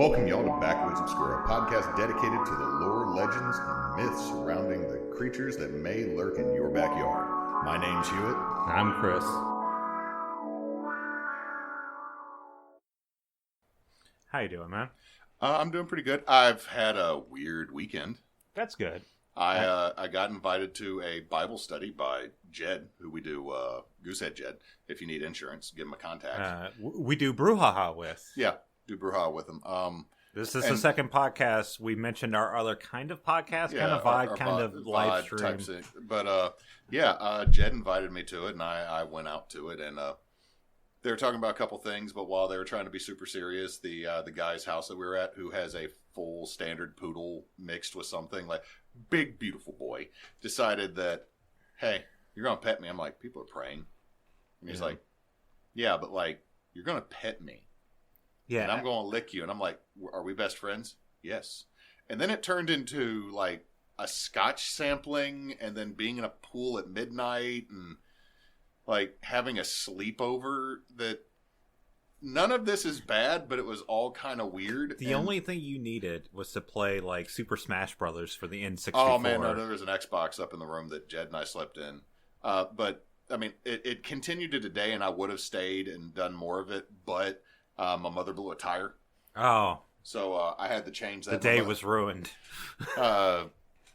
welcome y'all to Backwoods Obscura, a podcast dedicated to the lore, legends, and myths surrounding the creatures that may lurk in your backyard. My name's Hewitt. I'm Chris. How you doing, man? I'm doing pretty good. I've had a weird weekend. That's good. I got invited to a Bible study by Jed, who we do Goosehead Jed. If you need insurance, give him a contact. We do brouhaha with. Yeah, do brouhaha with him. This is the second podcast. We mentioned our other kind of podcast, kind of vibe, kind of live stream. But Jed invited me to it, and I went out to it, and they were talking about a couple things. But while they were trying to be super serious, the guy's house that we were at, who has a full standard poodle mixed with something like big beautiful boy, decided that, hey, you're gonna pet me. I'm like, people are praying, and he's like, yeah, but like, you're gonna pet me. Yeah. And I'm going to lick you. And I'm like, are we best friends? Yes. And then it turned into like a scotch sampling and then being in a pool at midnight and like having a sleepover that none of this is bad, but it was all kind of weird. The only thing you needed was to play like Super Smash Brothers for the N64. Oh man, no, there was an Xbox up in the room that Jed and I slept in. But I mean, it continued to today and I would have stayed and done more of it, but my mother blew a tire. Oh. So I had to change that. The day was ruined. No,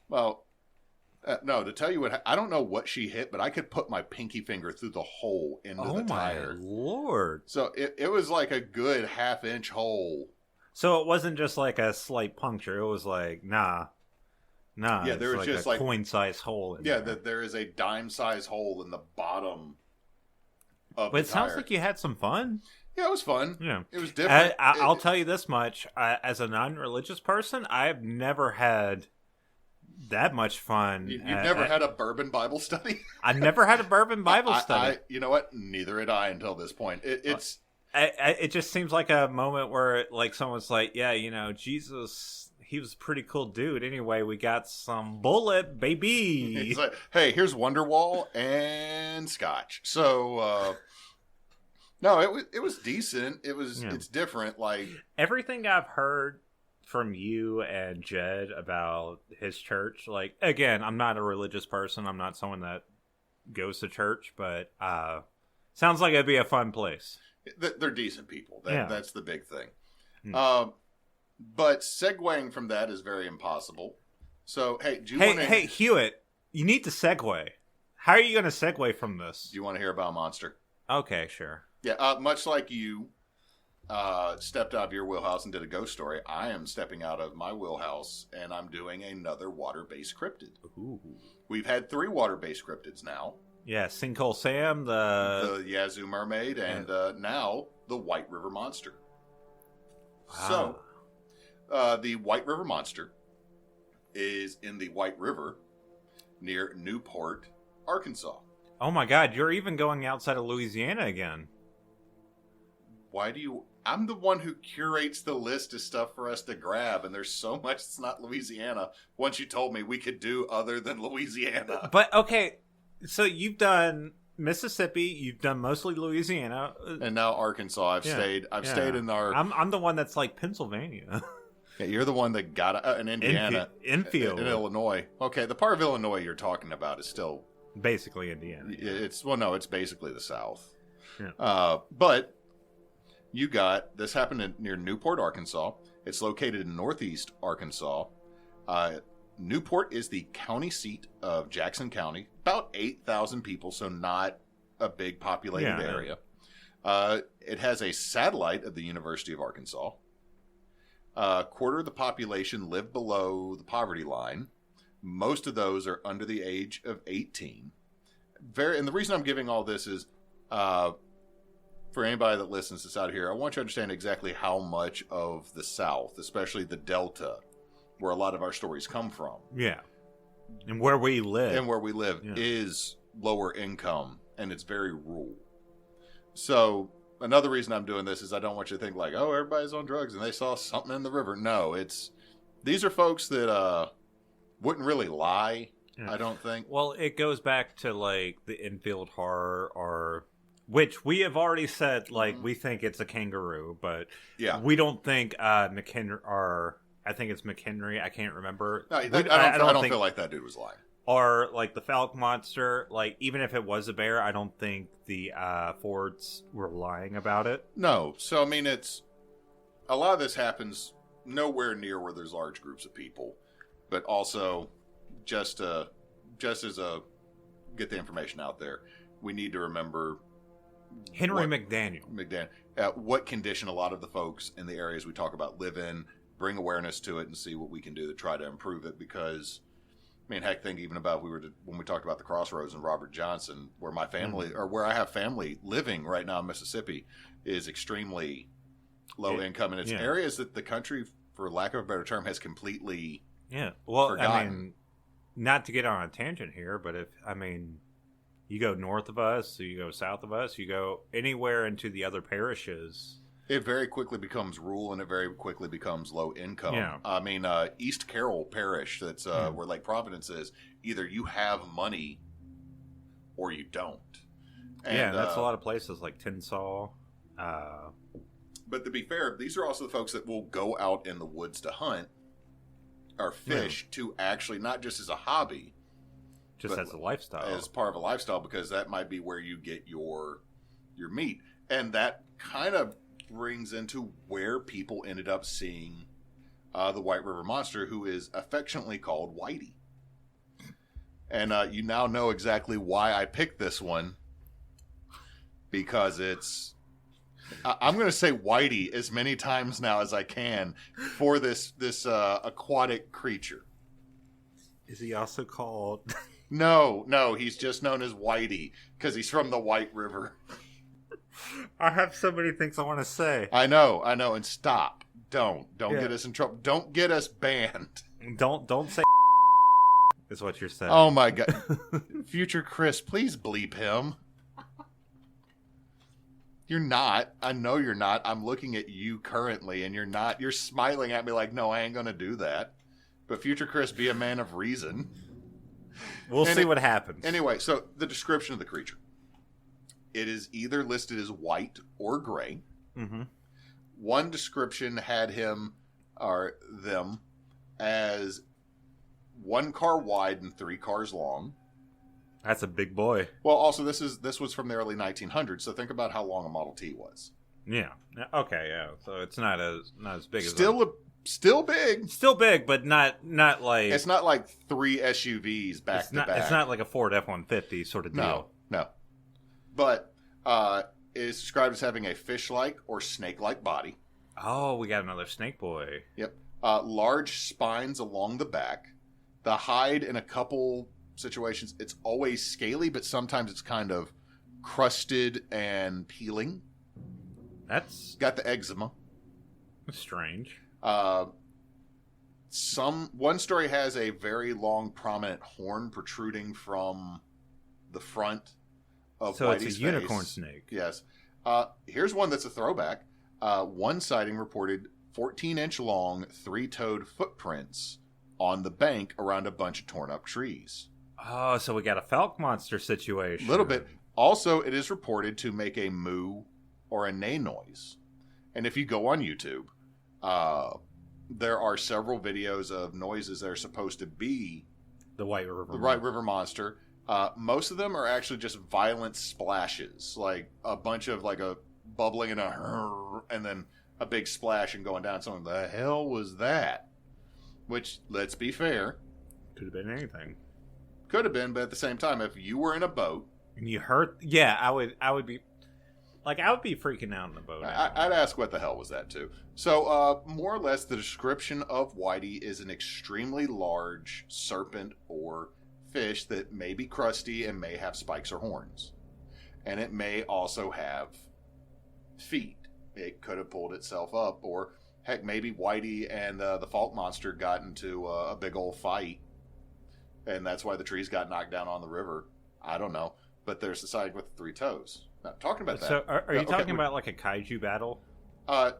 to tell you what, I don't know what she hit, but I could put my pinky finger through the hole into the tire. Oh, my Lord. So it was like a good half-inch hole. So it wasn't just like a slight puncture. It was like, nah. Yeah, there was like just a coin-sized hole in there. There is a dime-sized hole in the bottom of the tire. But it sounds like you had some fun. Yeah, it was fun. Yeah. It was different. I'll tell you this much. As a non-religious person, I've never had that much fun. You've never had a bourbon Bible study? I've never had a bourbon Bible study. You know what? Neither had I until this point. It just seems like a moment where like someone's like, yeah, you know, Jesus, he was a pretty cool dude. Anyway, we got some bullet, baby. It's like, hey, here's Wonderwall and Scotch. So, no, it was decent. It's different. Like everything I've heard from you and Jed about his church. Like again, I'm not a religious person. I'm not someone that goes to church, but sounds like it'd be a fun place. They're decent people. That's the big thing. But segueing from that is very impossible. So hey, Hey Hewitt, you need to segue. How are you going to segue from this? Do you want to hear about Monster? Okay, sure. Yeah, much like you stepped out of your wheelhouse and did a ghost story, I am stepping out of my wheelhouse and I'm doing another water-based cryptid. Ooh. We've had 3 water-based cryptids now. Yeah, Sinkhole Sam, the Yazoo Mermaid, and now the White River Monster. Wow. So, the White River Monster is in the White River near Newport, Arkansas. Oh my God, you're even going outside of Louisiana again. Why do you... I'm the one who curates the list of stuff for us to grab, and there's so much that's not Louisiana. Once you told me we could do other than Louisiana. But, okay, so you've done Mississippi, you've done mostly Louisiana. And now Arkansas. I've stayed in our... I'm the one that's like Pennsylvania. Yeah, you're the one that got in Indiana. Infield. In Illinois. Okay, the part of Illinois you're talking about is still... Basically Indiana. It's basically the South. Yeah. But you got this happened near Newport, Arkansas. It's located in northeast Arkansas. Newport is the county seat of Jackson County, about 8,000 people, so not a big populated area. It has a satellite of the University of Arkansas. A quarter of the population live below the poverty line. Most of those are under the age of 18. And the reason I'm giving all this is, for anybody that listens to this out here, I want you to understand exactly how much of the South, especially the Delta, where a lot of our stories come from. Yeah. And where we live. Is lower income, and it's very rural. So, another reason I'm doing this is I don't want you to think like, oh, everybody's on drugs and they saw something in the river. No, these are folks that wouldn't really lie, I don't think. Well, it goes back to like the Enfield horror or Which we have already said, like, we think it's a kangaroo, but Yeah. we don't think McHenry, or I think it's McHenry, I can't remember. No, I I don't think, feel like that dude was lying. or, like, the Falk monster, like, even if it was a bear, I don't think the Fords were lying about it. No. So, I mean, it's... A lot of this happens nowhere near where there's large groups of people. But also, just as a... Get the information out there, we need to remember... Henry McDaniel. What condition a lot of the folks in the areas we talk about live in, bring awareness to it, and see what we can do to try to improve it. Because, I mean, heck, think even about when we talked about the crossroads and Robert Johnson, where my family or where I have family living right now in Mississippi, is extremely low income, and it's areas that the country, for lack of a better term, has completely forgotten. I mean, not to get on a tangent here, but you go north of us, you go south of us, you go anywhere into the other parishes. It very quickly becomes rural, and it very quickly becomes low income. Yeah. I mean, East Carroll Parish, that's where Lake Providence is, either you have money or you don't. And, that's a lot of places like Tinsall. But to be fair, these are also the folks that will go out in the woods to hunt or fish to actually, not just as a hobby, just as a lifestyle. As part of a lifestyle, because that might be where you get your meat. And that kind of brings into where people ended up seeing the White River Monster, who is affectionately called Whitey. And you now know exactly why I picked this one, because it's... I'm going to say Whitey as many times now as I can for this aquatic creature. Is he also called... No, he's just known as Whitey because he's from the White River. I have so many things I want to say. I know, and stop. Don't get us in trouble. Don't get us banned. Don't say is what you're saying. Oh my God. Future Chris, please bleep him. You're not. I know you're not. I'm looking at you currently, and you're not. You're smiling at me like, no, I ain't going to do that. But Future Chris, be a man of reason. We'll see what happens. Anyway, so the description of the creature. It is either listed as white or gray. Mm-hmm. One description had him or them as 1 car wide and 3 cars long. That's a big boy. Well, also this was from the early 1900s, so think about how long a Model T was. Yeah. Okay. Yeah. So it's not as big as Still big. Still big, but not like... It's not like 3 SUVs back to back. It's not like a Ford F-150 sort of deal. No. But it is described as having a fish-like or snake-like body. Oh, we got another snake boy. Yep. Large spines along the back. The hide, in a couple situations, it's always scaly, but sometimes it's kind of crusted and peeling. That's... Got the eczema. Strange. One story has a very long, prominent horn protruding from the front of Whitey's face. So it's a unicorn snake. Yes. Here's one that's a throwback. One sighting reported 14-inch long, 3-toed footprints on the bank around a bunch of torn up trees. Oh, so we got a Falk monster situation. A little bit. Also, it is reported to make a moo or a neigh noise. And if you go on YouTube, there are several videos of noises that are supposed to be the White River Monster. Most of them are actually just violent splashes, like a bunch of like a bubbling and then a big splash and going down. Something, the hell was that? Which, let's be fair, could have been anything. Could have been, but at the same time, if you were in a boat and you heard, I would be freaking out in the boat. I'd ask what the hell was that too. So, more or less, the description of Whitey is an extremely large serpent or fish that may be crusty and may have spikes or horns. And it may also have feet. It could have pulled itself up, or heck, maybe Whitey and the Falk monster got into a big old fight, and that's why the trees got knocked down on the river. I don't know. But there's the side with the 3 toes. Not talking about that. So are you talking about like a kaiju battle? I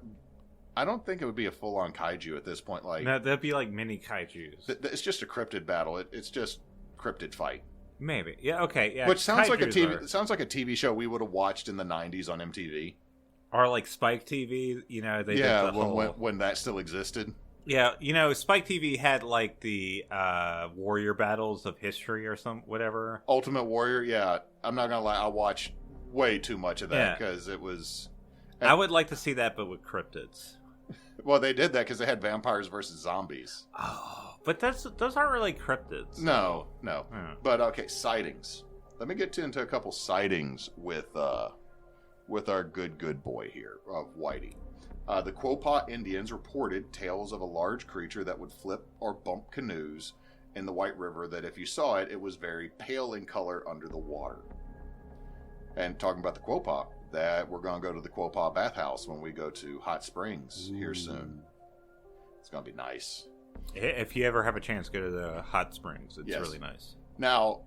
don't think it would be a full-on kaiju at this point. Like, no, that'd be like mini kaijus. It's just a cryptid battle. It's just cryptid fight. Maybe. Yeah. Okay. Yeah. Which sounds like a Kaijus TV. It sounds like a TV show we would have watched in the '90s on MTV. or like Spike TV. You know, they did the when that still existed. Yeah, you know, Spike TV had like the Warrior Battles of History or whatever. Ultimate Warrior, yeah. I'm not gonna lie, I watched way too much of that because it was. I would like to see that, but with cryptids. Well, they did that because they had vampires versus zombies. Oh, but those aren't really cryptids. No. But okay, sightings. Let me get into a couple sightings with our good boy here of Whitey. The Quapaw Indians reported tales of a large creature that would flip or bump canoes in the White River that if you saw it, it was very pale in color under the water. And talking about the Quapaw, that we're going to go to the Quapaw bathhouse when we go to Hot Springs here soon. It's going to be nice. If you ever have a chance, go to the Hot Springs. It's really nice. Now,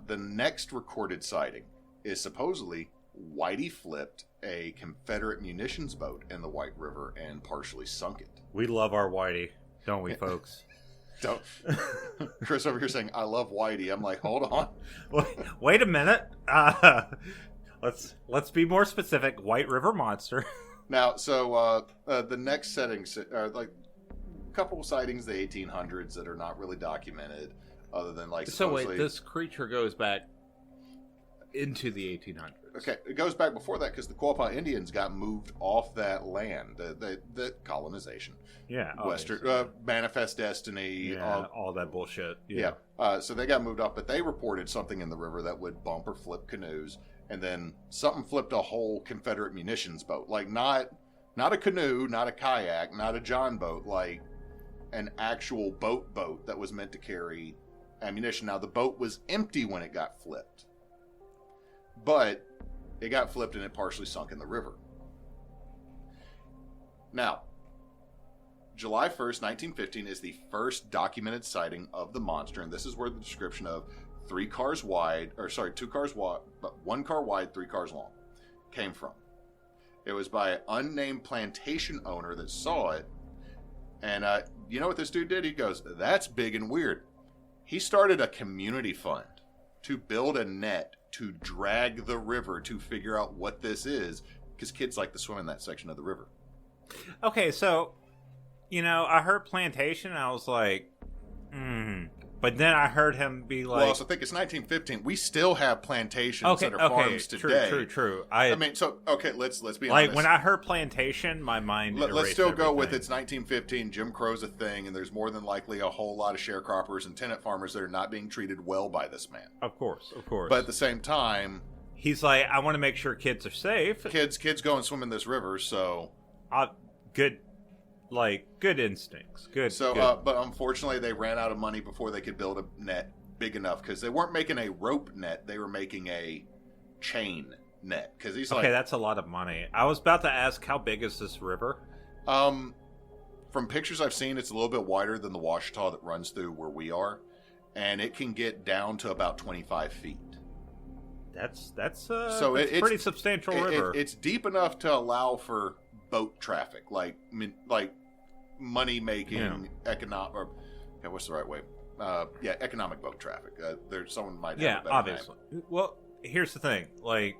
the next recorded sighting is supposedly Whitey flipped a Confederate munitions boat in the White River and partially sunk it. We love our Whitey, don't we, folks? Don't. Chris over here saying, I love Whitey. I'm like, hold on. Wait a minute. Let's be more specific. White River Monster. Now, so the next settings are like a couple of sightings of the 1800s that are not really documented other than like supposedly... So wait, this creature goes back into the 1800s. Okay, it goes back before that because the Quapaw Indians got moved off that land, the colonization. Yeah, Western Manifest Destiny. Yeah, all that bullshit. Yeah. So they got moved off, but they reported something in the river that would bump or flip canoes, and then something flipped a whole Confederate munitions boat, like not a canoe, not a kayak, not a John boat, like an actual boat that was meant to carry ammunition. Now the boat was empty when it got flipped. But it got flipped and it partially sunk in the river. Now, July 1st, 1915 is the first documented sighting of the monster, and this is where the description of 2 cars wide, but 1 car wide, 3 cars long, came from. It was by an unnamed plantation owner that saw it, and you know what this dude did? He goes, that's big and weird. He started a community fund to build a net to drag the river to figure out what this is, because kids like to swim in that section of the river. Okay, so, you know, I heard plantation, and I was like, But then I heard him be like... Well, I also think it's 1915. We still have plantations that are farms today. True. I mean, so, okay, let's be honest. Like, when I heard plantation, my mind let's still go with it's 1915, Jim Crow's a thing, and there's more than likely a whole lot of sharecroppers and tenant farmers that are not being treated well by this man. Of course. But at the same time... He's like, I want to make sure kids are safe. Kids go and swim in this river, so... Good instincts. Good. So, but unfortunately, they ran out of money before they could build a net big enough, because they weren't making a rope net; they were making a chain net. Because he's okay, that's a lot of money. I was about to ask, how big is this river? From pictures I've seen, it's a little bit wider than the Washita that runs through where we are, and it can get down to about 25 feet. That's a pretty substantial river. It's deep enough to allow for boat traffic, like money making, economic. Or, what's the right way? Economic boat traffic. There's someone might have a better obviously. Name. Well, here's the thing. Like,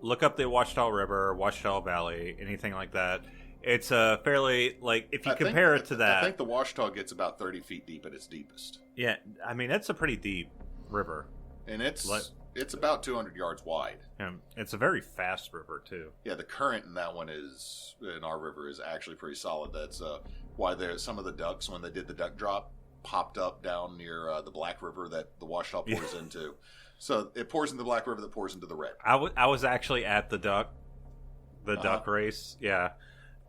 look up the Washita River, Washita Valley, anything like that. It's a fairly, like, if you compare it to that, I think the Washita gets about 30 feet deep at its deepest. Yeah, I mean, that's a pretty deep river, and it's about 200 yards wide. And it's a very fast river too. Yeah, the current in that one in our river is actually pretty solid. That's why there's some of the ducks, when they did the duck drop, popped up down near the Black River that the Washita pours into. So it pours into the Black River that pours into the Red. I was actually at the duck race. Yeah,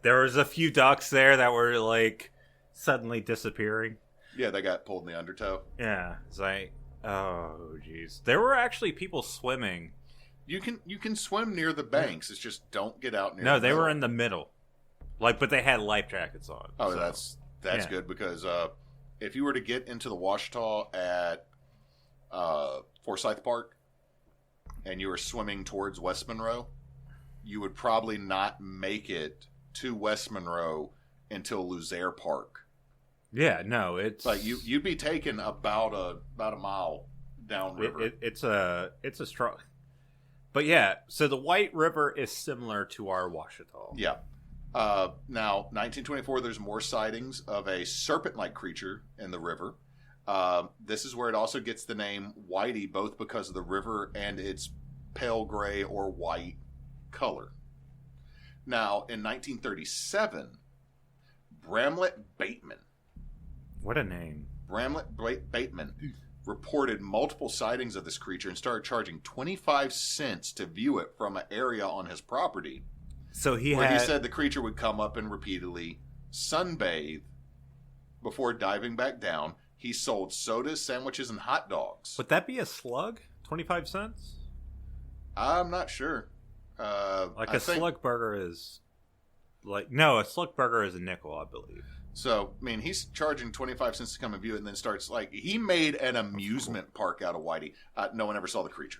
there was a few ducks there that were like suddenly disappearing. Yeah, they got pulled in the undertow. Yeah, it's like, oh jeez, there were actually people swimming. You can swim near the banks. It's just don't get out near. No, they were in the middle, but they had life jackets on. Oh, so. that's good, because if you were to get into the Washita at Forsyth Park and you were swimming towards West Monroe, you would probably not make it to West Monroe until Luzaire Park. Yeah, no, it's like you'd be taking about a mile downriver. It's a strong. But yeah, so the White River is similar to our Ouachita. Yeah. Now, 1924, there's more sightings of a serpent-like creature in the river. This is where it also gets the name Whitey, both because of the river and its pale gray or white color. Now, in 1937, Bramlett Bateman. What a name. Bramlett Bateman reported multiple sightings of this creature and started charging 25 cents to view it from an area on his property. So he said the creature would come up and repeatedly sunbathe before diving back down. He sold sodas, sandwiches, and hot dogs. Would that be a slug? 25 cents? I'm not sure. A slug burger is a slug burger is a nickel, I believe. So, I mean, he's charging 25 cents to come and view it, and then starts, he made an amusement park out of Whitey. No one ever saw the creature.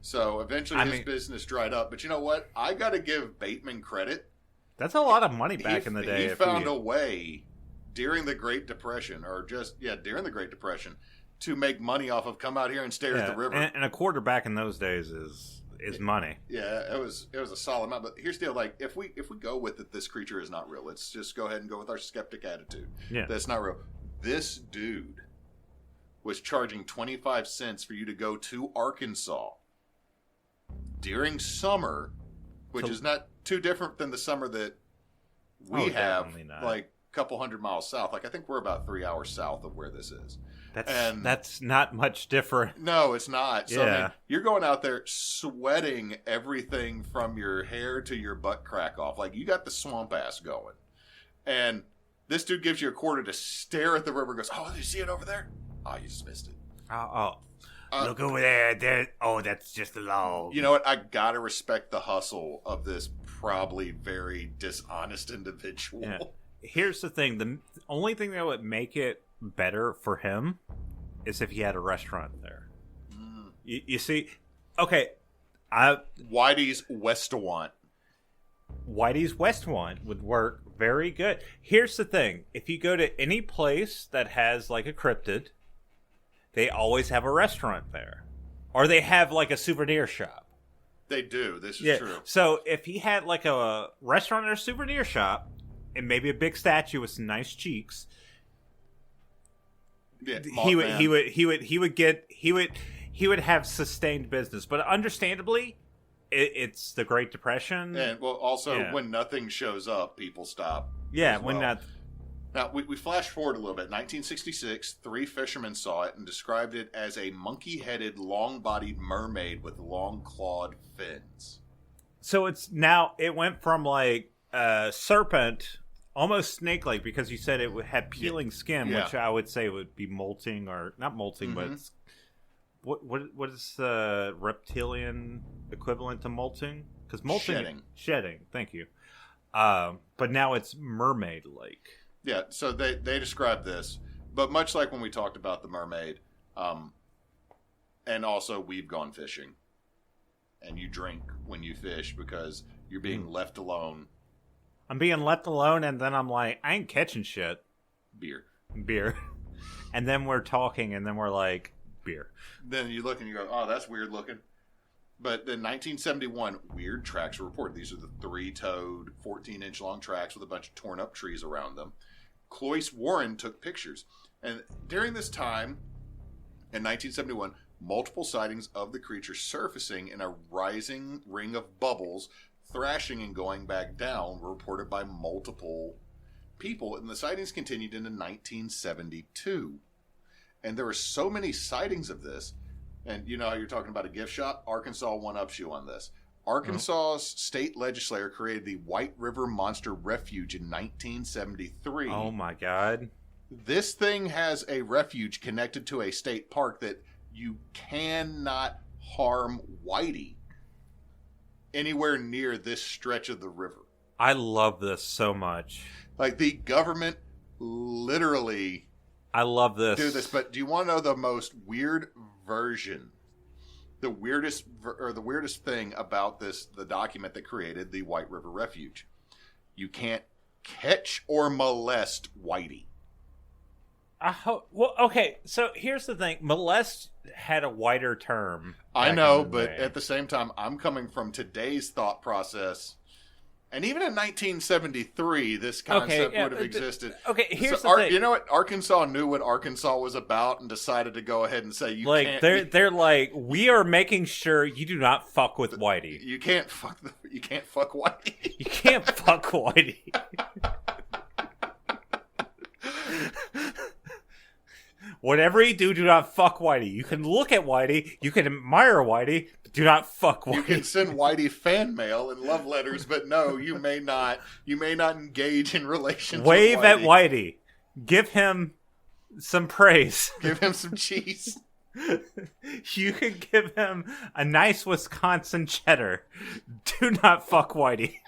So, eventually his business dried up. But you know what? I got to give Bateman credit. That's a lot of money back in the day. He found a way during the Great Depression, during the Great Depression, to make money off of come out here and stare at the river. And a quarter back in those days is money. Yeah, it was a solid amount. But here's the deal: if we go with it, this creature is not real. Let's just go ahead and go with our skeptic attitude. Yeah, that's not real. This dude was charging 25 cents for you to go to Arkansas during summer, which is not too different than the summer that we have, a couple hundred miles south. I think we're about 3 hours south of where this is. That's not much different. No, it's not. So, yeah. You're going out there sweating everything from your hair to your butt crack off. You got the swamp ass going. And this dude gives you a quarter to stare at the river and goes, "Oh, did you see it over there? Oh, you just missed it. Look over there. That's just a log." You know what? I got to respect the hustle of this probably very dishonest individual. Yeah. Here's the thing. The only thing that would make it better for him is if he had a restaurant there. You see, okay, Whitey's Westawant would work very good. Here's the thing: if you go to any place that has a cryptid, they always have a restaurant there, or they have a souvenir shop. They do. This is true. So if he had a restaurant or a souvenir shop, and maybe a big statue with some nice cheeks. Yeah, he would have sustained business, but understandably, it's the Great Depression, and when nothing shows up, people stop. Yeah, when not. Now we flash forward a little bit. 1966, 3 fishermen saw it and described it as a monkey-headed, long-bodied mermaid with long clawed fins. So it went from serpent. Almost snake-like, because you said it had peeling skin, which I would say would be molting, or not molting, but what is the reptilian equivalent to molting? Because molting, shedding. Thank you. But now it's mermaid-like. Yeah. So they describe this, but much like when we talked about the mermaid, and also we've gone fishing, and you drink when you fish because you're being left alone. I'm being left alone, and then I'm like, I ain't catching shit. Beer. And then we're talking, and then we're like, beer. Then you look and you go, oh, that's weird looking. But in 1971, weird tracks were reported. These are the 3-toed, 14-inch long tracks with a bunch of torn up trees around them. Cloyce Warren took pictures. And during this time, in 1971, multiple sightings of the creature surfacing in a rising ring of bubbles, thrashing and going back down, were reported by multiple people, and the sightings continued into 1972. And there were so many sightings of this, and you know how you're talking about a gift shop? Arkansas one-ups you on this. Arkansas's state legislature created the White River Monster Refuge in 1973. Oh my God. This thing has a refuge connected to a state park that you cannot harm Whitey anywhere near this stretch of the river. I love this so much. The government literally I love this. Do this, but do you want to know the most weird version? The weirdest thing about the document that created the White River Refuge. You can't catch or molest Whitey. Well, okay. So here's the thing: molest had a wider term. I Back know, in the but day. at the same time, I'm coming from today's thought process. And even in 1973, this concept would have existed. Okay, here's the thing. You know what? Arkansas knew what Arkansas was about and decided to go ahead and say, you Like can't. they're like, we are making sure you do not fuck with Whitey. You can't fuck. You can't fuck Whitey. You can't fuck Whitey. Whatever you do not fuck Whitey. You can look at Whitey, you can admire Whitey, but do not fuck Whitey. You can send Whitey fan mail and love letters, but no, you may not. You may not engage in relations. Wave with at Whitey. Give him some praise. Give him some cheese. You can give him a nice Wisconsin cheddar. Do not fuck Whitey.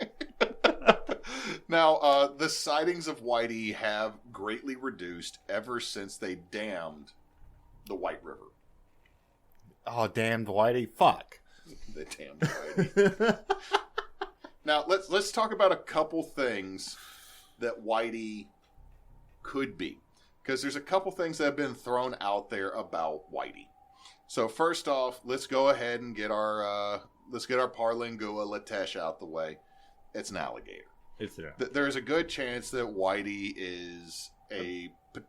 Now, the sightings of Whitey have greatly reduced ever since they dammed the White River. Oh, damned Whitey. Fuck. The damned Whitey. Now, let's talk about a couple things that Whitey could be. Because there's a couple things that have been thrown out there about Whitey. So first off, let's go ahead and get our Parlingua Latesh out the way. It's an alligator. There's a good chance that Whitey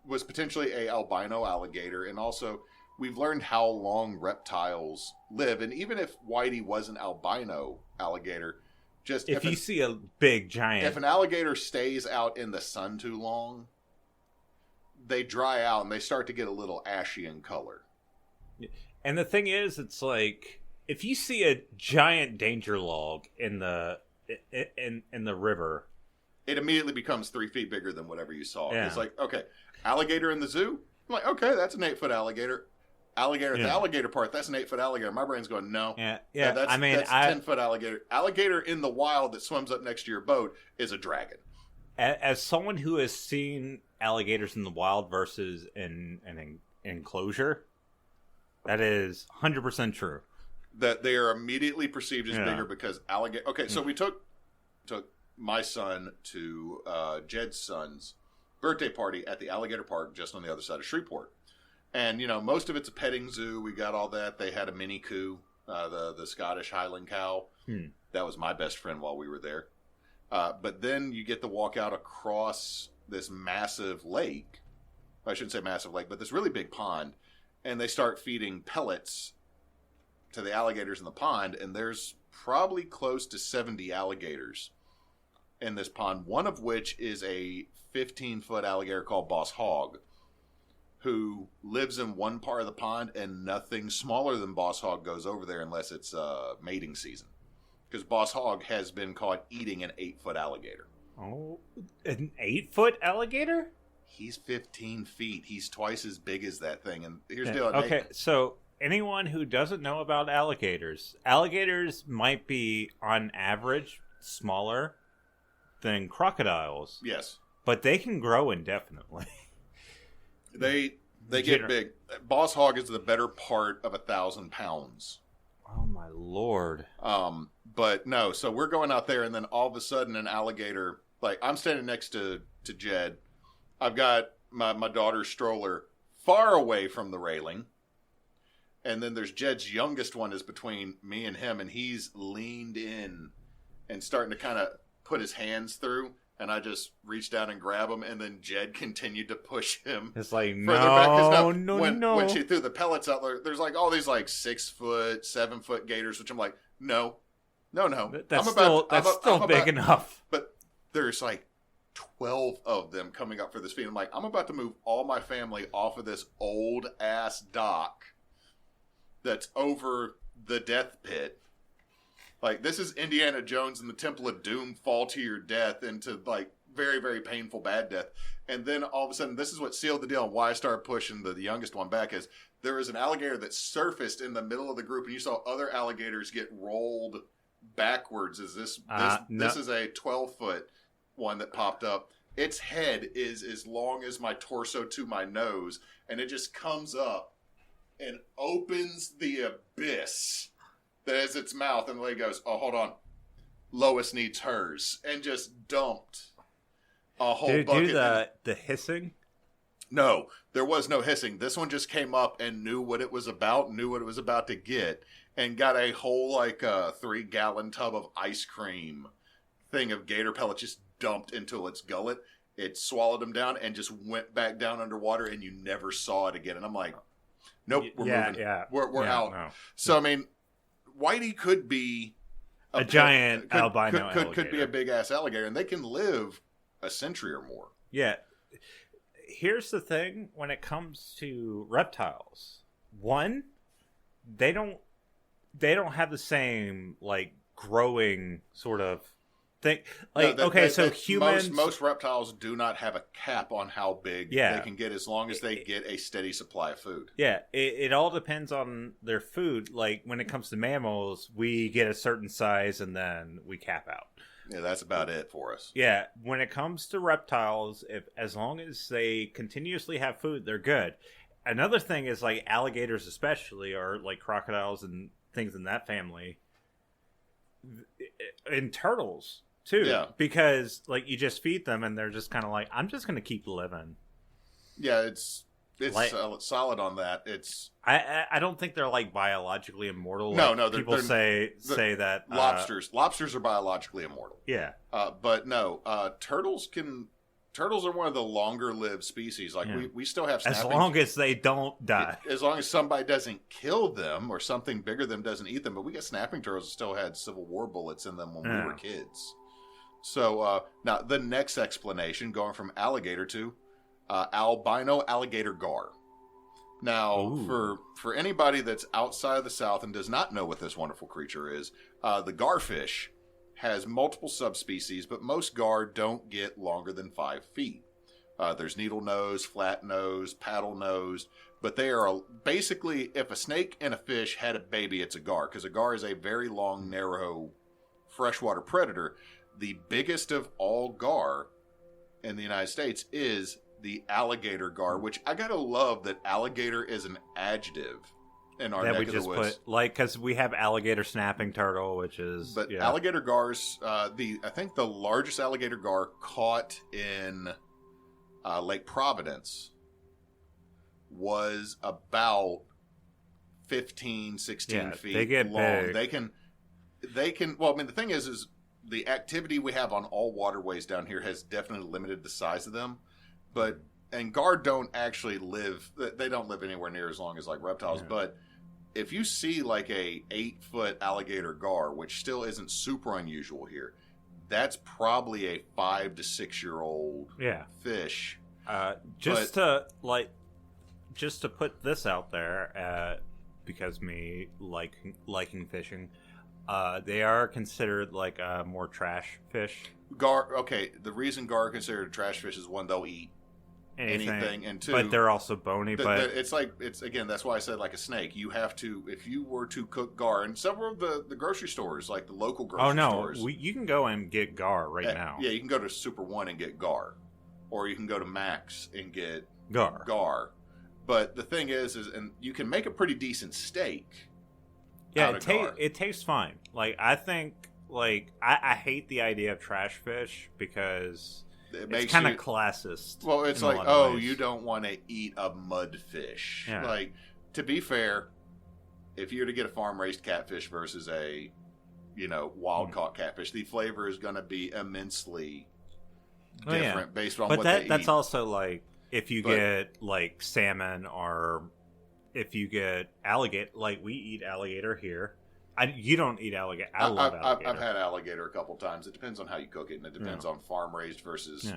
was potentially a albino alligator, and also we've learned how long reptiles live. And even if Whitey was an albino alligator, just if you see a big giant, if an alligator stays out in the sun too long, they dry out and they start to get a little ashy in color. And the thing is, it's like if you see a giant danger log in the river, it immediately becomes 3 feet bigger than whatever you saw. Yeah. It's like, okay, alligator in the zoo. I'm like, okay, that's an 8-foot alligator. Alligator, the alligator part, that's an 8-foot alligator. My brain's going, no. Yeah. That's 10-foot alligator. Alligator in the wild that swims up next to your boat is a dragon. As someone who has seen alligators in the wild versus in an enclosure, that is 100% true. That they are immediately perceived as bigger because alligator. Okay, so we took my son to Jed's son's birthday party at the Alligator Park just on the other side of Shreveport. And, you know, most of it's a petting zoo. We got all that. They had a mini coup, the Scottish Highland cow. That was my best friend while we were there. But then you get to walk out across this massive lake. I shouldn't say massive lake, but this really big pond. And they start feeding pellets to the alligators in the pond. And there's probably close to 70 alligators in this pond, one of which is a 15-foot alligator called Boss Hog, who lives in one part of the pond, and nothing smaller than Boss Hog goes over there unless it's mating season. Because Boss Hog has been caught eating an 8-foot alligator. Oh, an 8-foot alligator? He's 15 feet. He's twice as big as that thing. And here's the deal. Okay, so anyone who doesn't know about alligators might be, on average, smaller than crocodiles. Yes. But they can grow indefinitely. They get big. Boss Hog is the better part of 1,000 pounds. Oh my lord. But no, so we're going out there, and then all of a sudden an alligator, like I'm standing next to Jed. I've got my daughter's stroller far away from the railing. And then there's Jed's youngest one is between me and him, and he's leaned in and starting to kind of put his hands through. And I just reached down and grabbed him, and then Jed continued to push him. It's like, no. When she threw the pellets out there, there's like all these like 6-foot, 7-foot gators, which I'm like, no. That's still big enough. But there's like 12 of them coming up for this feed. I'm like, I'm about to move all my family off of this old ass dock that's over the death pit. Like, this is Indiana Jones and the Temple of Doom fall to your death into, like, very, very painful bad death. And then all of a sudden, this is what sealed the deal and why I started pushing the youngest one back is there was an alligator that surfaced in the middle of the group, and you saw other alligators get rolled backwards. This is a 12-foot one that popped up. Its head is as long as my torso to my nose, and it just comes up and opens the abyss that is its mouth, and the lady goes, oh, hold on. Lois needs hers. And just dumped a whole bucket. Do the hissing? No, there was no hissing. This one just came up and knew what it was about, knew what it was about to get, and got a whole 3-gallon tub of ice cream thing of gator pellets just dumped into its gullet. It swallowed them down and just went back down underwater, and you never saw it again. And I'm like, nope, we're moving. Yeah, we're out. No. So I mean, Whitey could be a giant albino alligator. Could be a big ass alligator, and they can live a century or more. Yeah. Here's the thing: when it comes to reptiles, one, they don't have the same growing sort of thing. Humans, most reptiles do not have a cap on how big they can get as long as they get a steady supply of food. Yeah, it all depends on their food. Like when it comes to mammals, we get a certain size and then we cap out. Yeah, that's about it for us. Yeah, when it comes to reptiles, as long as they continuously have food, they're good. Another thing is alligators, especially, or crocodiles and things in that family, and turtles too. Yeah, because you just feed them and they're just kind of I'm just going to keep living. Yeah, it's solid on that. I don't think they're biologically immortal. No, people say that lobsters are biologically immortal. Yeah, but no, turtles are one of the longer lived species. We still have snapping, as long as they don't die. As long as somebody doesn't kill them or something bigger than them doesn't eat them. But we got snapping turtles that still had Civil War bullets in them when we were kids. So now the next explanation, going from alligator to albino alligator gar. Now, for anybody that's outside of the South and does not know what this wonderful creature is, the garfish has multiple subspecies, but most gar don't get longer than 5 feet. There's needle nose, flat nose, paddle nose, but they are basically, if a snake and a fish had a baby, it's a gar, because a gar is a very long, narrow freshwater predator. The biggest of all gar in the United States is the alligator gar, which I gotta love that alligator is an adjective in our neck of the woods. Because we have alligator snapping turtle, which is... But alligator gars, I think the largest alligator gar caught in Lake Providence was about 15, 16 feet they get long. Big. They can, well, I mean, the thing is the activity we have on all waterways down here has definitely limited the size of them. And gar don't actually live, they don't live anywhere near as long as reptiles, but if you see a 8-foot alligator gar, which still isn't super unusual here, that's probably a 5 to 6 year old fish. Just to put this out there, because me liking fishing, they are considered a more trash fish. Gar, okay, the reason gar are considered a trash fish is one, they'll eat anything, and two, but they're also bony. It's again, that's why I said a snake. You have to, if you were to cook gar, and several of the grocery stores, the local grocery stores. You can go and get gar now. Yeah, you can go to Super One and get gar, or you can go to Max and get gar. But the thing is, and you can make a pretty decent steak. Yeah, it tastes fine. I think, I hate the idea of trash fish because it's kind of classist. Well, it's you don't want to eat a mudfish. Yeah. To be fair, if you were to get a farm-raised catfish versus a, wild-caught catfish, the flavor is going to be immensely different based on what they eat. But that's also, if you get, salmon, or if you get alligator, we eat alligator here. You don't eat alligator. I love alligator. I've had alligator a couple times. It depends on how you cook it, and it depends on farm-raised versus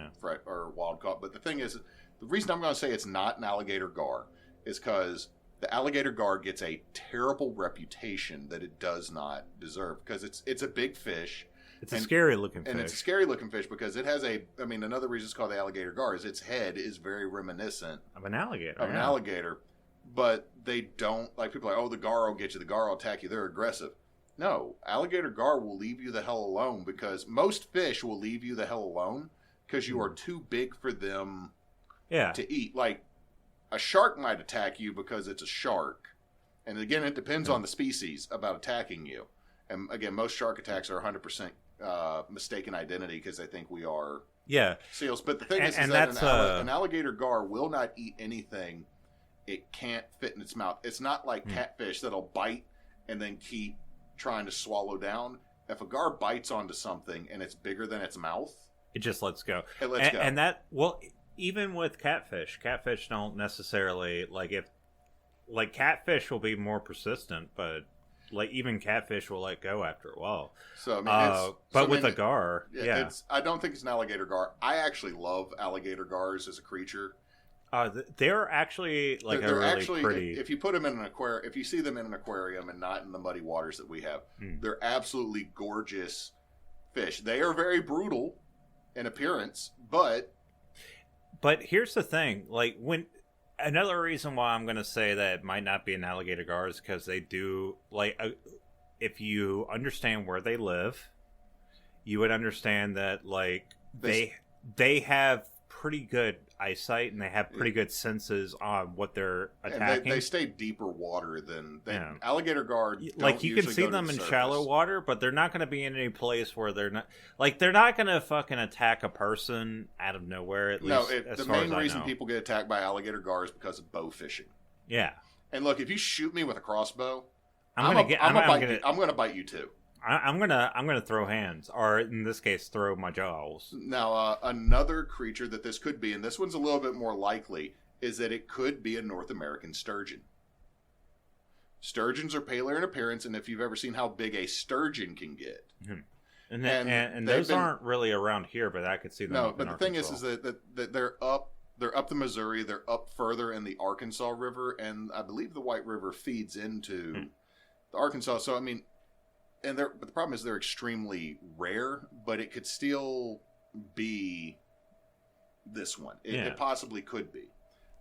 or wild-caught. But the thing is, the reason I'm going to say it's not an alligator gar is because the alligator gar gets a terrible reputation that it does not deserve, because it's a big fish. It's a scary-looking fish. And it's a scary-looking fish because it has another reason it's called the alligator gar is its head is very reminiscent of an alligator. Of an alligator. But they don't, people are the gar will get you, the gar will attack you, they're aggressive. No, alligator gar will leave you the hell alone, because most fish will leave you the hell alone because you are too big for them to eat. A shark might attack you because it's a shark. And again, it depends on the species about attacking you. And again, most shark attacks are 100% mistaken identity because they think we are Yeah. seals. But the thing is and that that's an alligator gar will not eat anything it can't fit in its mouth. It's not like catfish that'll bite and then keep trying to swallow down. If a gar bites onto something and it's bigger than its mouth, it just lets go. It lets go. And that, well, even with catfish don't necessarily, like catfish will be more persistent, but like even catfish will let go after a while. So I mean, with a gar, I don't think it's an alligator gar. I actually love alligator gars as a creature. They're actually like they're really actually pretty. If you put them in an aquarium, if you see them in an aquarium and not in the muddy waters that we have, they're absolutely gorgeous fish. They are very brutal in appearance, but here's the thing: like another reason why I'm going to say that it might not be an alligator gar is because they do if you understand where they live, you would understand that like they have pretty good eyesight and they have pretty good senses on what they're attacking. And they stay deeper water than alligator gar. Like you can see them in shallow water, but they're not going to be in any place where they're not going to fucking attack a person out of nowhere. At least, the main reason people get attacked by alligator gar is because of bow fishing. Yeah. And look, if you shoot me with a crossbow, I'm gonna bite you too. I'm gonna throw hands, or in this case, throw my jaws. Now, another creature that this could be, and this one's a little bit more likely, is that it could be a North American sturgeon. Sturgeons are paler in appearance, and if you've ever seen how big a sturgeon can get, and those aren't really around here, but I could see them. No, but the thing is that they're up the Missouri, they're up further in the Arkansas River, and I believe the White River feeds into the Arkansas. So I mean. But the problem is they're extremely rare, but it could still be this one. It possibly could be.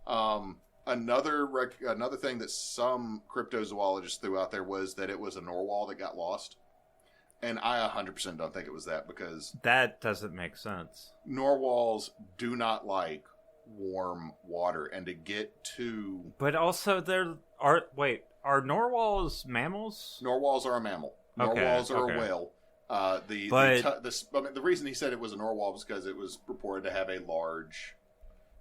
Another thing that some cryptozoologists threw out there was that it was a Norwal that got lost. And I 100% don't think it was that, because that doesn't make sense. Norwals do not like warm water, and to get to... But also are Norwals mammals? Norwals are a mammal. Norwals are a whale. The reason he said it was a Norwal was because it was reported to have a large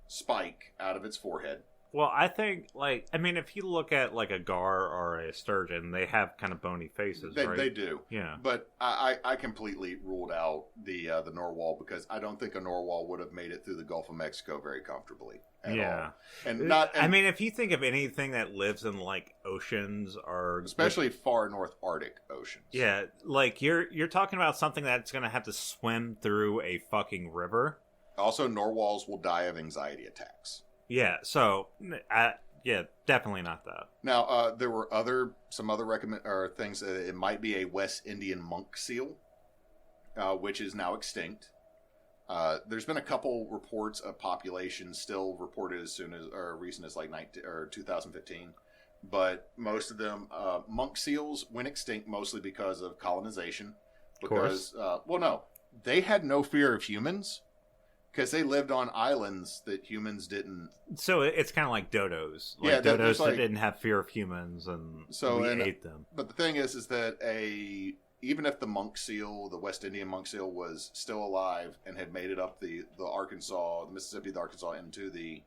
spike out of its forehead. Well, I think, if you look at like a gar or a sturgeon, they have kind of bony faces, right? They do. Yeah. But I completely ruled out the Norwal, because I don't think a Norwal would have made it through the Gulf of Mexico very comfortably at all. And if you think of anything that lives in like oceans, or especially far north Arctic oceans. Yeah, like you're talking about something that's going to have to swim through a fucking river. Also, Norwals will die of anxiety attacks. Yeah, so definitely not that. Now, there were some other things. It might be a West Indian monk seal, which is now extinct. There's been a couple reports of populations still reported as recent as like 2015, but most of them monk seals went extinct mostly because of colonization. Because they had no fear of humans. Because they lived on islands that humans didn't. So it's kind of like dodos. Dodos that didn't have fear of humans, and we ate them. But the thing is that even if the monk seal, the West Indian monk seal, was still alive and had made it up the Mississippi, the Arkansas, into the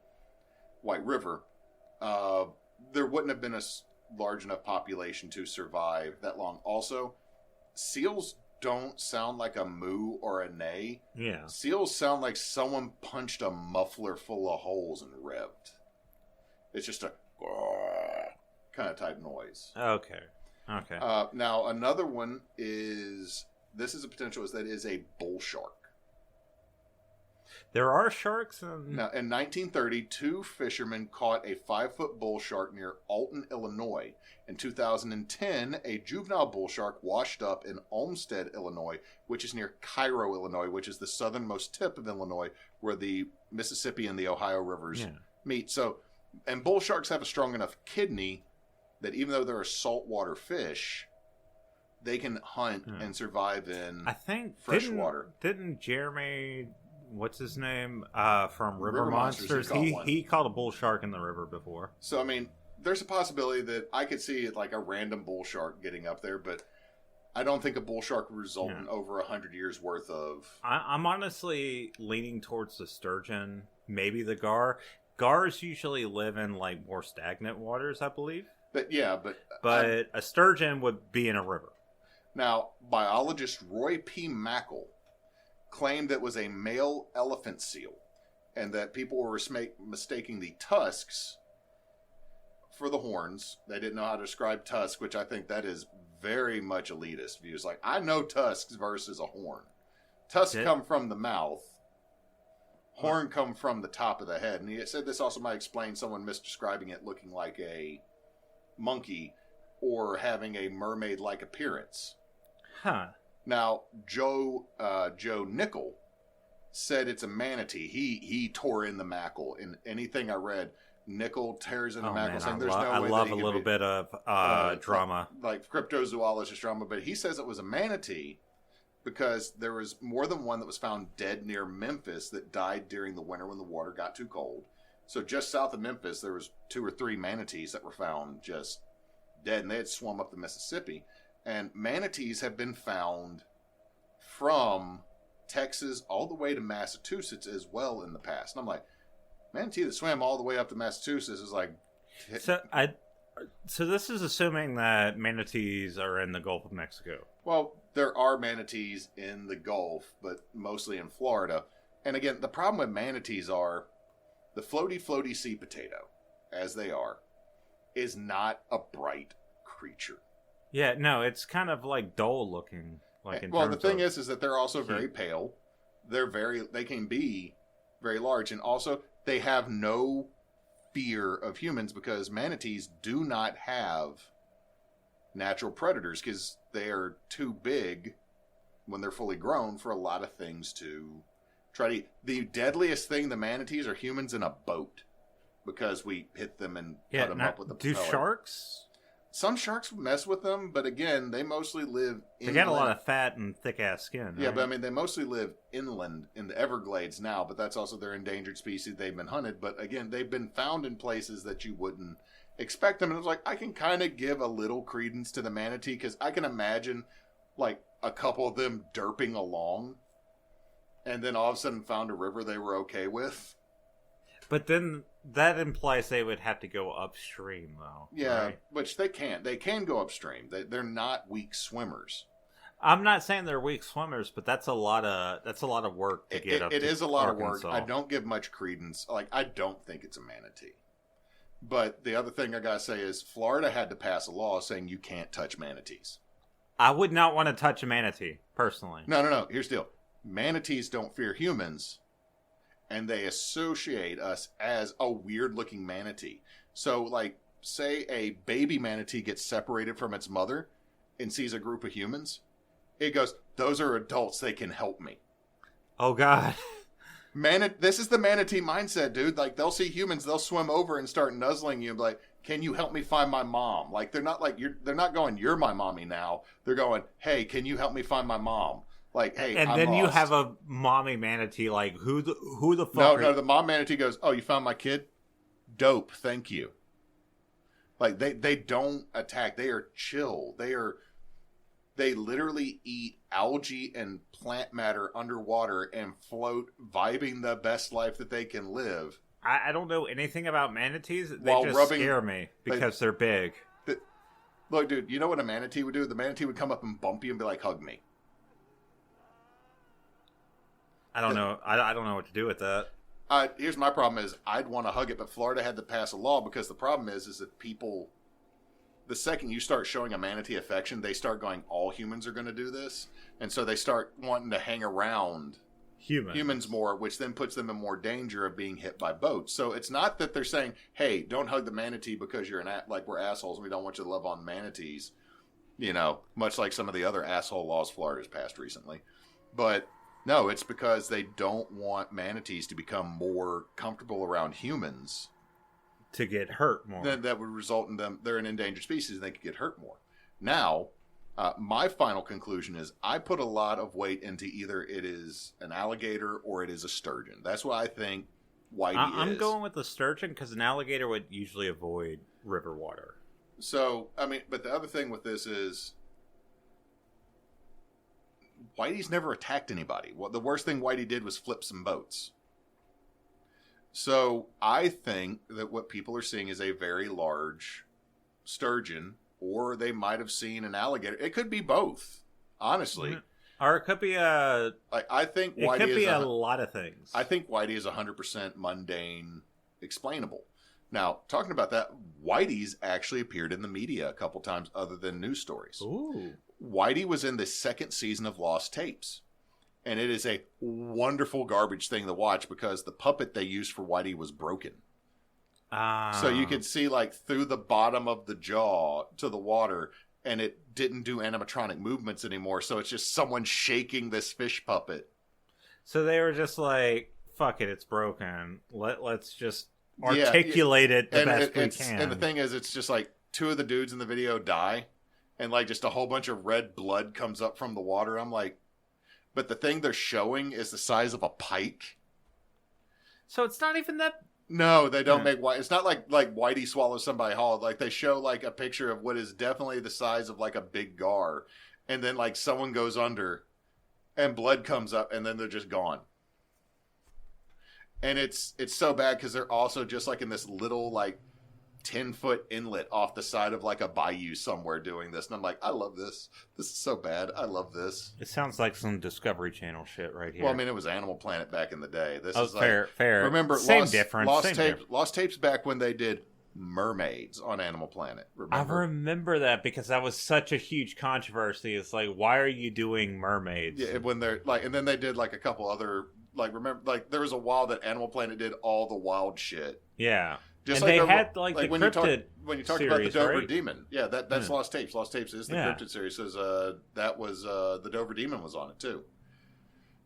White River, there wouldn't have been a large enough population to survive that long. Also, seals don't sound like a moo or a neigh. Yeah. Seals sound like someone punched a muffler full of holes and revved. It's just a kind of type noise. Okay. Now, another one is a bull shark. There are sharks? Now, in 1930, 2 fishermen caught a 5-foot bull shark near Alton, Illinois. In 2010, a juvenile bull shark washed up in Olmsted, Illinois, which is near Cairo, Illinois, which is the southernmost tip of Illinois, where the Mississippi and the Ohio rivers meet. So, and bull sharks have a strong enough kidney that even though they're a saltwater fish, they can hunt and survive in fresh water. Didn't Jeremy... What's his name? From River Monsters. He caught a bull shark in the river before. So, I mean, there's a possibility that I could see like a random bull shark getting up there, but I don't think a bull shark would result in over 100 years worth of... I'm honestly leaning towards the sturgeon, maybe the gar. Gars usually live in like more stagnant waters, I believe. But a sturgeon would be in a river. Now, biologist Roy P. Mackle claimed that it was a male elephant seal, and that people were mistaking the tusks for the horns. They didn't know how to describe tusk, which I think that is very much elitist views. Like, I know tusks versus a horn. Tusks come from the mouth. Horn come from the top of the head. And he said this also might explain someone misdescribing it looking like a monkey or having a mermaid-like appearance. Huh. Now, Joe Nickel said it's a manatee. He tore in the Mackle. In anything I read, Nickel tears in the Mackle, saying there's no way. I love a little bit of drama, like cryptozoologist drama. But he says it was a manatee because there was more than one that was found dead near Memphis that died during the winter when the water got too cold. So just south of Memphis, there was 2 or 3 manatees that were found just dead, and they had swum up the Mississippi. And manatees have been found from Texas all the way to Massachusetts as well in the past. And I'm like, manatee that swam all the way up to Massachusetts is like... So this is assuming that manatees are in the Gulf of Mexico. Well, there are manatees in the Gulf, but mostly in Florida. And again, the problem with manatees are the floaty sea potato, as they are, is not a bright creature. Yeah, no, it's kind of like dull looking. Well, the thing is that they're also very pale. They can be very large, and also they have no fear of humans because manatees do not have natural predators because they are too big when they're fully grown for a lot of things to try to eat. The deadliest thing the manatees are humans in a boat because we hit them and cut them up with the propeller. Do sharks? Some sharks mess with them, but again, they mostly live inland. They got a lot of fat and thick-ass skin, Yeah, right? but I mean, they mostly live inland in the Everglades now, but that's also their endangered species. They've been hunted, but again, they've been found in places that you wouldn't expect them. And it's like, I can kind of give a little credence to the manatee because I can imagine, like, a couple of them derping along and then all of a sudden found a river they were okay with. But then that implies they would have to go upstream, though. Yeah, right? Which they can't. They can go upstream. They're not weak swimmers. I'm not saying they're weak swimmers, but that's a lot of work to get up. It is a lot of work. Arkansas. I don't give much credence. Like, I don't think it's a manatee. But the other thing I gotta say is Florida had to pass a law saying you can't touch manatees. I would not want to touch a manatee personally. No. Here's the deal: manatees don't fear humans. And they associate us as a weird-looking manatee. So, like, say a baby manatee gets separated from its mother and sees a group of humans, it goes, those are adults, they can help me. Oh, God. This is the manatee mindset, dude. Like, they'll see humans, they'll swim over and start nuzzling you and be like, can you help me find my mom? Like, they're not going, you're my mommy now. They're going, hey, can you help me find my mom? Like, hey, and I'm then lost. You have a mommy manatee. Like, who the fuck? No. The mom manatee goes, "Oh, you found my kid? Dope, thank you." Like they don't attack. They are chill. They literally eat algae and plant matter underwater and float, vibing the best life that they can live. I don't know anything about manatees. They just scare me because they're big. Look, dude, you know what a manatee would do? The manatee would come up and bump you and be like, "Hug me." I don't know. I don't know what to do with that. Here's my problem is I'd want to hug it, but Florida had to pass a law because the problem is that people, the second you start showing a manatee affection, they start going, all humans are going to do this. And so they start wanting to hang around humans more, which then puts them in more danger of being hit by boats. So it's not that they're saying, hey, don't hug the manatee because you're we're assholes and we don't want you to love on manatees. You know, much like some of the other asshole laws Florida's passed recently. But no, it's because they don't want manatees to become more comfortable around humans. To get hurt more. That would result in them, they're an endangered species and they could get hurt more. Now, my final conclusion is I put a lot of weight into either it is an alligator or it is a sturgeon. That's what I think Whitey is. I'm going with the sturgeon because an alligator would usually avoid river water. So, I mean, but the other thing with this is Whitey's never attacked anybody. Well, the worst thing Whitey did was flip some boats. So I think that what people are seeing is a very large sturgeon, or they might have seen an alligator. It could be both, honestly. Or it could be a... I think Whitey it could be a lot of things. I think Whitey is 100% mundane, explainable. Now, talking about that, Whitey's actually appeared in the media a couple times other than news stories. Ooh. Whitey was in the second season of Lost Tapes. And it is a wonderful garbage thing to watch because the puppet they used for Whitey was broken. So you could see like through the bottom of the jaw to the water, and it didn't do animatronic movements anymore. So it's just someone shaking this fish puppet. So they were just like, fuck it, it's broken. Let's just articulate it the best we can. And the thing is, it's just like two of the dudes in the video die, and like just a whole bunch of red blood comes up from the water. I'm like, but the thing they're showing is the size of a pike. So it's not even that... No, they don't make Whitey. It's not like Whitey swallows somebody whole. Like they show like a picture of what is definitely the size of like a big gar. And then like someone goes under and blood comes up and then they're just gone. And it's so bad because they're also just like in this little like 10-foot inlet off the side of like a bayou somewhere doing this. And I'm like, I love this. This is so bad. I love this. It sounds like some Discovery Channel shit right here. Well, I mean, it was Animal Planet back in the day. This is fair, like, fair. Remember, same difference. Lost Tapes back when they did mermaids on Animal Planet. Remember? I remember that because that was such a huge controversy. It's like, why are you doing mermaids? Yeah, when they're like, and then they did like a couple other, like, remember, like there was a while that Animal Planet did all the wild shit. Yeah. Just and like they had like the when cryptid when you talked series, about the Dover right? Demon. Yeah, that's Lost Tapes. Lost Tapes is the cryptid series. So that was the Dover Demon was on it too.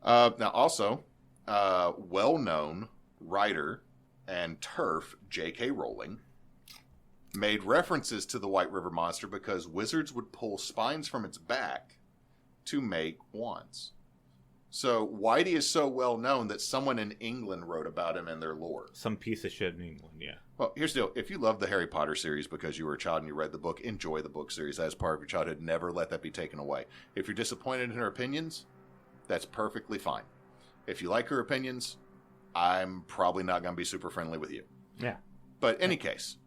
Now also, well-known writer and turf J.K. Rowling made references to the White River Monster because wizards would pull spines from its back to make wands. So Whitey is so well known that someone in England wrote about him in their lore. Some piece of shit in England, yeah. Well, here's the deal. If you love the Harry Potter series because you were a child and you read the book, enjoy the book series as part of your childhood. Never let that be taken away. If you're disappointed in her opinions, that's perfectly fine. If you like her opinions, I'm probably not going to be super friendly with you. Yeah. But in any case,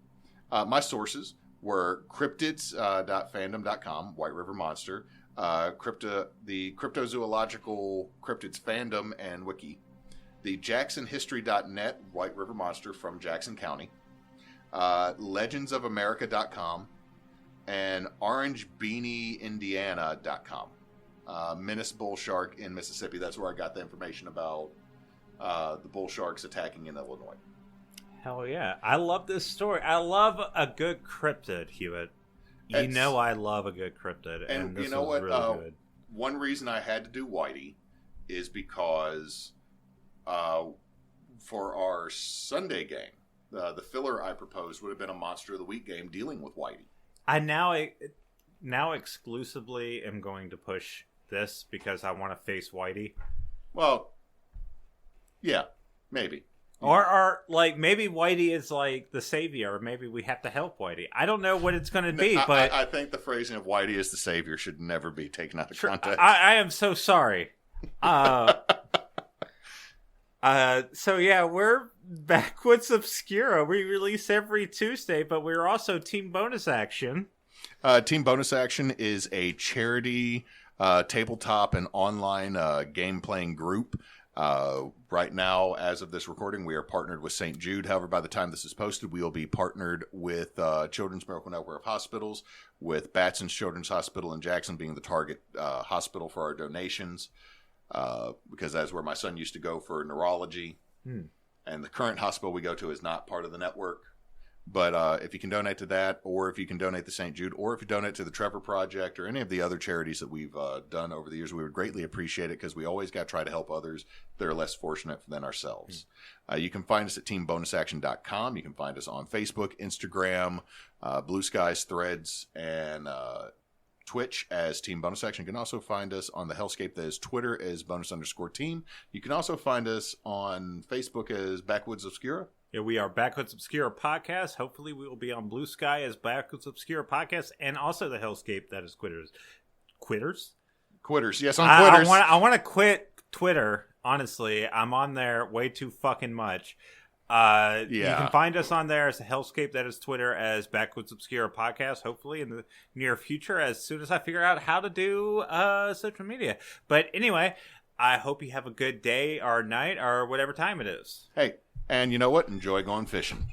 my sources were cryptids.fandom.com, White River Monster, the Cryptozoological Cryptids Fandom and Wiki, the JacksonHistory.net, White River Monster from Jackson County, legendsofamerica.com, and orangebeanieindiana.com. Menace bull shark in Mississippi. That's where I got the information about the bull sharks attacking in Illinois. Hell yeah. I love this story. I love a good cryptid, Hewitt. You know I love a good cryptid, and this, you know, was what? Really good. One reason I had to do Whitey is because for our Sunday game, the filler I proposed would have been a Monster of the Week game dealing with Whitey. I now exclusively am going to push this because I want to face Whitey. Well, yeah, maybe. Or like maybe Whitey is like the savior, or maybe we have to help Whitey. I don't know what it's going to be, but I think the phrasing of Whitey as the savior should never be taken out of context. I am so sorry. So yeah, we're Backwoods Obscura. We release every Tuesday, but we're also Team Bonus Action. Team Bonus Action is a charity tabletop and online game playing group. Right now, as of this recording, we are partnered with St. Jude. However, by the time this is posted, we will be partnered with Children's Miracle Network of Hospitals, with Batson's Children's Hospital in Jackson being the target hospital for our donations, because that's where my son used to go for neurology. And the current hospital we go to is not part of the network. But if you can donate to that, or if you can donate to St. Jude, or if you donate to the Trevor Project, or any of the other charities that we've done over the years, we would greatly appreciate it, because we always got to try to help others that are less fortunate than ourselves. You can find us at teambonusaction.com. You can find us on Facebook, Instagram, Blue Skies, Threads, and Twitch as Team Bonus Action. You can also find us on the hellscape that is Twitter as bonus_team. You can also find us on Facebook as Backwoods Obscura. Yeah, we are Backwoods Obscura Podcast. Hopefully we will be on Blue Sky as Backwoods Obscura Podcast, and also the hellscape that is Quitters. Quitters. Yes, on Quitters. I want to quit Twitter. Honestly, I'm on there way too fucking much. You can find us on there as a Hellscape. That is Twitter as Backwoods Obscura Podcast. Hopefully in the near future, as soon as I figure out how to do social media. But anyway, I hope you have a good day or night or whatever time it is. Hey, and you know what? Enjoy going fishing.